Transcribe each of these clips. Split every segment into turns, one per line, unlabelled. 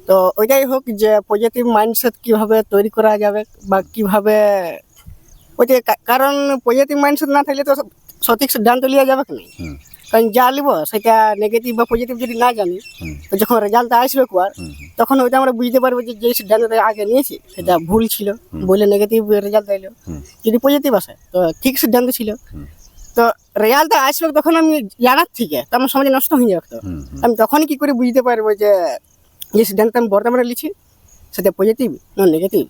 তো ওইটাই হোক যে পজিটিভ মাইন্ডসেট কিভাবে তৈরি করা যাবে বা কিভাবে ওই যে কারণ পজিটিভ মাইন্ডসেট না থাকলে তো সঠিক সিদ্ধান্ত লিয়া যাবে কি না। কারণ যা লিব সেটা নেগেটিভ বা পজিটিভ যদি না জানি তো যখন রেজাল্টটা আসবে কুয়ার তখন ওইটা আমরা বুঝতে পারবো যে যে সিদ্ধান্তটা আগে নিয়েছি সেটা ভুল ছিল বলে নেগেটিভ রেজাল্ট এলো। যদি পজিটিভ আসে তো ঠিক সিদ্ধান্ত ছিল। তো রেজাল্টটা আসবে তখন আমি জানার থেকে তো আমার সমাজে নষ্ট হয়ে যাবে। তো আমি তখনই কি করে বুঝতে পারবো যে যে সিদ্ধান্ত আমি বর্তমানে লিখছি সেটা পজিটিভ না নেগেটিভ,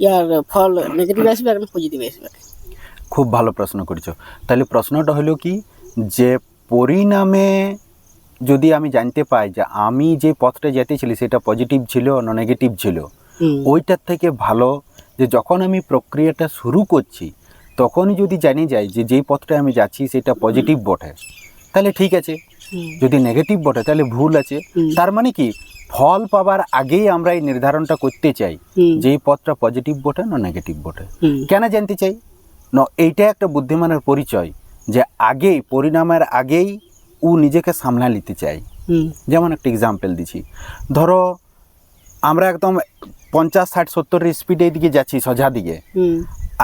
ইয়ার ফল নেগেটিভ আসবে আর পজিটিভ আসবে।
খুব ভালো প্রশ্ন করেছো। তাহলে প্রশ্নটা হলো কি যে পরিণামে যদি আমি জানতে পাই যে আমি যে পথটা যেতেছিলি সেটা পজিটিভ ছিল না নেগেটিভ ছিল, ওইটার থেকে ভালো যে যখন আমি প্রক্রিয়াটা শুরু করছি তখনই যদি জানি যাই যে যেই পথটা আমি যাচ্ছি সেটা পজিটিভ বটে তাহলে ঠিক আছে, যদি নেগেটিভ বটে তাহলে ভুল আছে। তার মানে কি ফল পাবার আগেই আমরা এই নির্ধারণটা করতে চাই যে এই পথটা পজিটিভ বটে না নেগেটিভ বটে। কেন জানতে চাই না, এইটা একটা বুদ্ধিমানের পরিচয় যে আগেই পরিণামের আগেই ও নিজেকে সামলা নিতে চাই। যেমন একটা এক্সাম্পল দিচ্ছি, ধরো আমরা একদম 50-60-70 স্পিডের দিকে যাচ্ছি সোজা দিকে,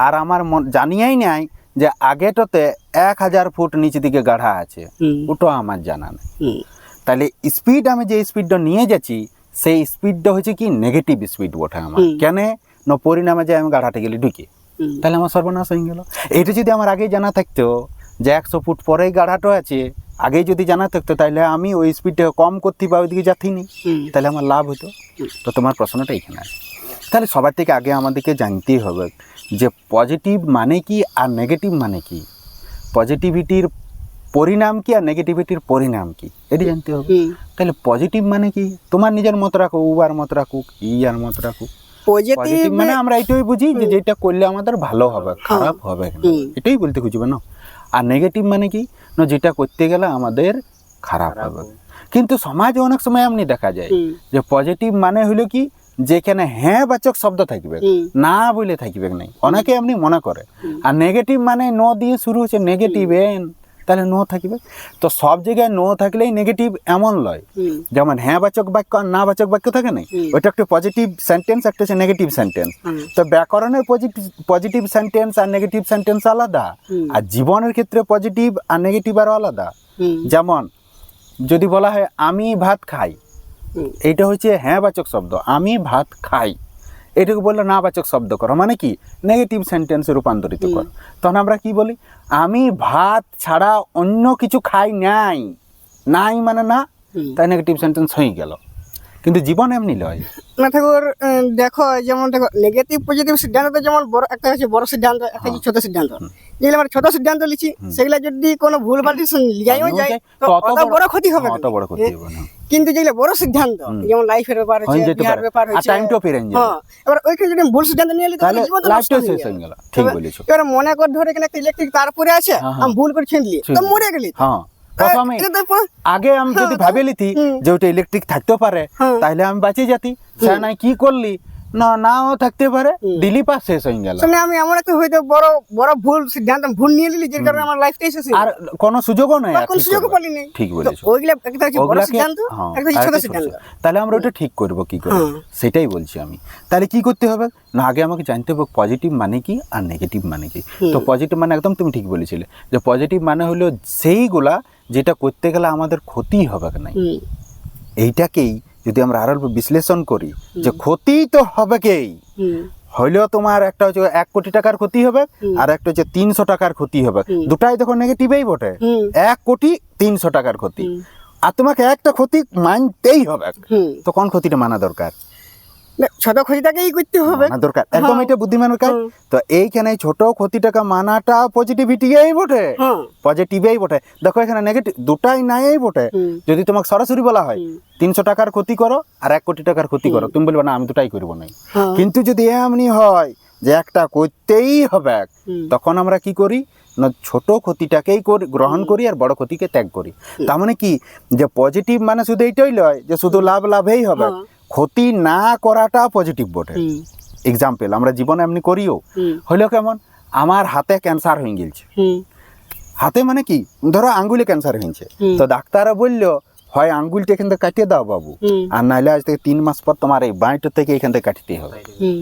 আর আমার জানিয়াই নাই যে আগেটাতে 1000 ফুট নিচে দিকে গাঢ়া আছে, ওটা আমার জানা নেই। তাহলে স্পিড আমি যে স্পিডটা নিয়ে যাচ্ছি সেই স্পিডটা হচ্ছে কি নেগেটিভ স্পিড বটে আমার। কেন না পরিণামে যে আমি গাঢ়াতে গেলে ঢুকে, তাহলে আমার সর্বনাশ হয়ে গেল। এটা যদি আমার আগেই জানা থাকতো যে 100 ফুট পরেই গাঢ়াটা আছে, আগেই যদি জানা থাকতো তাহলে আমি ওই স্পিডটা কম করতে বা ওইদিকে যাচ্ছিনি, তাহলে আমার লাভ হতো। তো তোমার প্রশ্নটা এখানে আছে। তাহলে সবার থেকে আগে আমাদেরকে জানতেই হবে যে পজিটিভ মানে কি আর নেগেটিভ মানে কি, পজিটিভিটির পরিণাম কি আর নেগেটিভিটির পরিণাম কি, এটি জানতে হবে। তাহলে পজিটিভ মানে কি, তোমার নিজের মত রাখো, ও আর মত রাখুক, ই আর মত রাখুক। পজিটিভ মানে আমরা এটাই বুঝি যে যেটা করলে আমাদের ভালো হবে, খারাপ হবে না, এটাই বলতে খুঁজবে না। আর নেগেটিভ মানে কি না যেটা করতে গেলে আমাদের খারাপ হবে। কিন্তু সমাজে অনেক সময় এমনি দেখা যায় যে পজিটিভ মানে হলো কি যেখানে হ্যাঁ বাচক শব্দ থাকবে, না বলে থাকবে নাই, অনেকে এমনি মনে করে। আর নেগেটিভ মানে ন দিয়ে শুরু হচ্ছে নেগেটিভ এন, তাহলে নো থাকবে। তো সব জায়গায় নো থাকলেই নেগেটিভ এমন লয়। যেমন হ্যাঁ বাচক বাক্য আর না বাচক বাক্য থাকে না, ওইটা একটা পজিটিভ সেন্টেন্স, একটা হচ্ছে নেগেটিভ সেন্টেন্স। তো ব্যাকরণের পজিটিভ সেন্টেন্স আর নেগেটিভ সেন্টেন্স আলাদা, আর জীবনের ক্ষেত্রে পজিটিভ আর নেগেটিভ আরও আলাদা। যেমন যদি বলা হয় আমি ভাত খাই, এইটা হচ্ছে হ্যাঁ বাচক শব্দ, আমি ভাত খাই। এটাকে বললে না বাচক শব্দ করো, মানে কি নেগেটিভ সেন্টেন্সে রূপান্তরিত করো। তখন আমরা কি বলি, আমি ভাত ছাড়া অন্য কিছু খাই নাই, নাই মানে না, তাই নেগেটিভ সেন্টেন্স হয়ে গেল। কিন্তু জীবন এমনি লয়
না ঠাকুর। দেখো যেমন দেখো নেগেটিভ পজিটিভ সিদ্ধান্ত যেমন বড় একটা হচ্ছে বড় সিদ্ধান্ত, একটা হচ্ছে ছোট সিদ্ধান্ত। যেগুলো আমরা ছোট সিদ্ধান্ত লিখি সেগুলো যদি কোনো ভুল ভাল লিয়াইও যায় তো অত বড় ক্ষতি হবে,
অত বড় ক্ষতি হবে না।
কিন্তু যেগুলো বড় সিদ্ধান্ত যেমন লাইফের ব্যাপার হচ্ছে, বিহার ব্যাপার হচ্ছে, টাইমটাও পেরিয়ে যাবে। হ্যাঁ, এবার ওইখানে যদি ভুল সিদ্ধান্ত নিয়ে নিই তাহলে জীবনটা নষ্ট হয়ে গেল। ঠিক বলেছো। এবার মনে কর ধরে এখানে একটা ইলেকট্রিক তার পরে আছে, আমি ভুল করে ছিঁড়লি তো মরে গেলি। হ্যাঁ, প্রথমে
আগে আমি যদি ভাবে লিতি যে ওটা ইলেকট্রিক থাকতে পারে তাহলে আমি বাঁচিয়ে যেতি, সে নাই কি করলি না, নাও থাকতে পারে, দিলি পাস শেষ হয়ে গেল।
আমি এমন একটা হয়তো বড় বড় ভুল সিদ্ধান্ত ভুল নিয়ে নিলি যে কারণে আমার লাইফটাই শেষ হয়ে গেল,
আর কোনো সুযোগও নাই,
কোনো সুযোগও পালি না।
ঠিক বলেছো।
ওইগুলা একটা হচ্ছে বড় সিদ্ধান্ত, একটা হচ্ছে ছোট সিদ্ধান্ত।
তাহলে আমরা ওটা ঠিক করব কি করে, সেটাই বলছি আমি। তাহলে কি করতে হবে না, আগে আমাকে জানতে হবে পজিটিভ মানে কি আর নেগেটিভ মানে কি। তো পজিটিভ মানে একদম তুমি ঠিক বলেছিলে যে পজিটিভ মানে হলো সেইগুলা যেটা করতে গেলে আমাদের ক্ষতি হবে না। এইটাকেই যদি আমরা আরো বিশ্লেষণ করি যে ক্ষতি তো হবে কেই, হইলেও তোমার একটা হচ্ছে 1 কোটি টাকার ক্ষতি হবে আর একটা হচ্ছে 300 টাকার ক্ষতি হবে, দুটাই দেখো নেগেটিভই বটে। 1 কোটি 300 টাকার ক্ষতি, আর তোমাকে একটা ক্ষতি মানতেই হবে। তো কোন ক্ষতিটা মানা দরকার?
ছোট ক্ষতিটাকেই করতে হবে
দরকার, একদম এটা বুদ্ধিমানের কাজ। তো এইখানে ছোট ক্ষতিটাকে মানাটা পজিটিভিটিই বটে, পজিটিভই বটে। দেখো এখানে নেগেটিভ দুটাই নাই বটে। যদি তোমাকে সরাসরি বলা হয় 300 টাকার ক্ষতি করো আর 1 কোটি টাকার ক্ষতি করো, তুমি বলবে না আমি দুটাই করবো না। কিন্তু যদি এমনি হয় যে একটা করতেই হবে, তখন আমরা কি করি না ছোট ক্ষতিটাকেই গ্রহণ করি আর বড় ক্ষতিকে ত্যাগ করি। তার মানে কি যে পজিটিভ মানে শুধু এইটাই লয় যে শুধু লাভই হবে, ক্ষতি না করাটা পজিটিভ বটে। এক্সাম্পল আমরা জীবনে এমনি করিও, হইলো কেমন, আমার হাতে ক্যান্সার হয়ে গেছে, হাতে মানে কি ধরো আঙ্গুলে ক্যান্সার হয়েছে, তো ডাক্তাররা বললো হয় আঙ্গুলটা এখান থেকে কাটিয়ে দাও বাবু,
হুম
আর নাহলে আজ থেকে 3 মাস পর তোমার এই বাঁইটা থেকে এখান থেকে কাটতে হবে।
হুম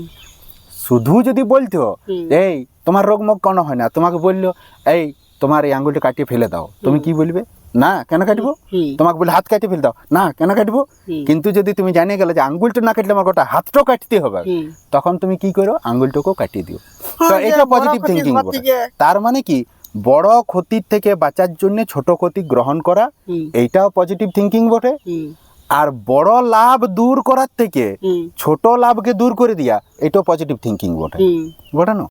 শুধু যদি বলতো
হুম।
এই তোমার রোগ মুখ কোনো হয় না, তোমাকে বললো এই তোমার এই আঙ্গুলটা কাটিয়ে ফেলে দাও, তুমি কি বলবে? না কেন কাটবো?
হুম
তোমাকে বলে হাত কাটিয়ে ফেলে দাও, না কেন কাটবো?
হুম।
কিন্তু যদি তুমি জানিয়ে গেলে যে আঙ্গুলটা না কাটলে আমার গোটা হাতটাও কাটতে হবে,
হুম।
তখন তুমি কি করো? আঙ্গুলটাকেও কাটিয়ে দিও। তো
হ্যাঁ, যে
এটা
বড়
পজিটিভ
ক্ষতি
থিঙ্কিং
হওয়ার থেকে
তার মানে কি বড় ক্ষতির থেকে বাঁচার জন্য ছোট ক্ষতি গ্রহণ করা,
হুম
এইটাও পজিটিভ থিঙ্কিং বটে।
হুম
আর বড় লাভ দূর করার থেকে
হুম
ছোট লাভকে দূর করে দিয়া, এটাও পজিটিভ থিঙ্কিং বটে,
হুম।
বটে না?